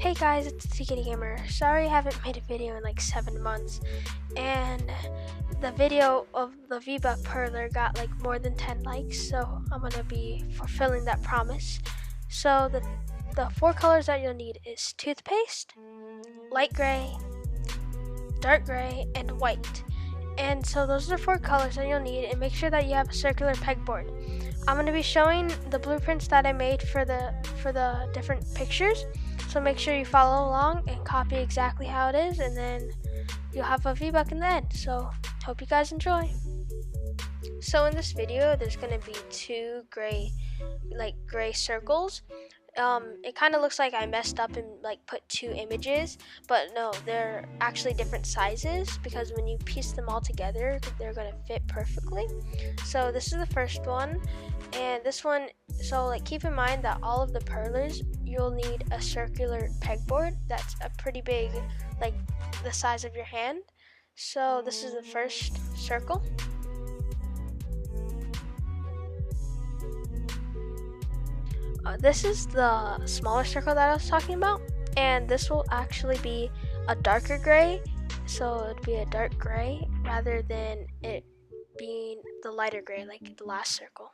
Hey guys, it's TKD Gamer. Sorry I haven't made a video in like 7 months, and the video of the V-Buck Perler got like more than 10 likes, so I'm gonna be fulfilling that promise. So the 4 colors that you'll need is toothpaste, light gray, dark gray, and white. And so those are the 4 colors that you'll need, and make sure that you have a circular pegboard. I'm going to be showing the blueprints that I made for the different pictures, so make sure you follow along and copy exactly how it is, and then you'll have a V-Buck in the end. So hope you guys enjoy. So in this video there's going to be 2 gray circles. It kind of looks like I messed up and like put 2 images, but no, they're actually different sizes because when you piece them all together, they're gonna fit perfectly. So this is the first one, and this one, so like keep in mind that all of the perlers, you'll need a circular pegboard that's a pretty big, like the size of your hand. So this is the first circle. This is the smaller circle that I was talking about, and this will actually be a darker gray, so it'd be a dark gray rather than it being the lighter gray like the last circle.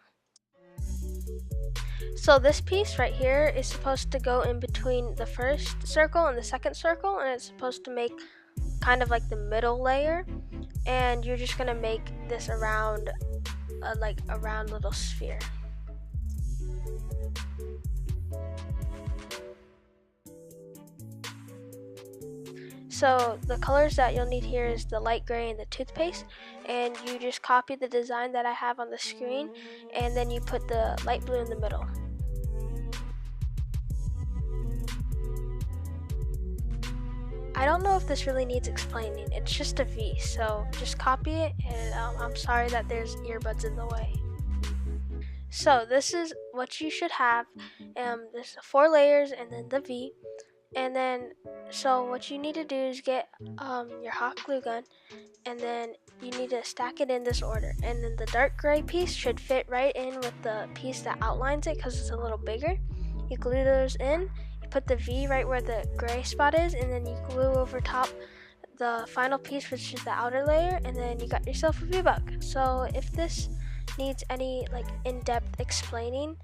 So this piece right here is supposed to go in between the first circle and the second circle, and it's supposed to make kind of like the middle layer, and you're just gonna make this around like a round little sphere. So the colors that you'll need here is the light gray and the toothpaste, and you just copy the design that I have on the screen, and then you put the light blue in the middle. I don't know if this really needs explaining, it's just a V, so just copy it, and I'm sorry that there's earbuds in the way. So this is what you should have. There's 4 layers and then the V. And then, so what you need to do is get your hot glue gun, and then you need to stack it in this order. And then the dark gray piece should fit right in with the piece that outlines it because it's a little bigger. You glue those in, you put the V right where the gray spot is, and then you glue over top the final piece, which is the outer layer, and then you got yourself a V-Buck. So if this needs any like in-depth explaining,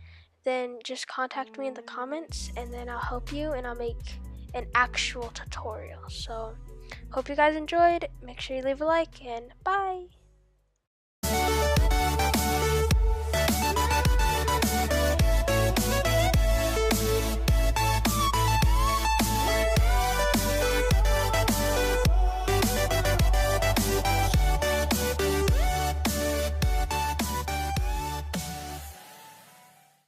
then just contact me in the comments, and then I'll help you, and I'll make an actual tutorial. So hope you guys enjoyed. Make sure you leave a like, and bye.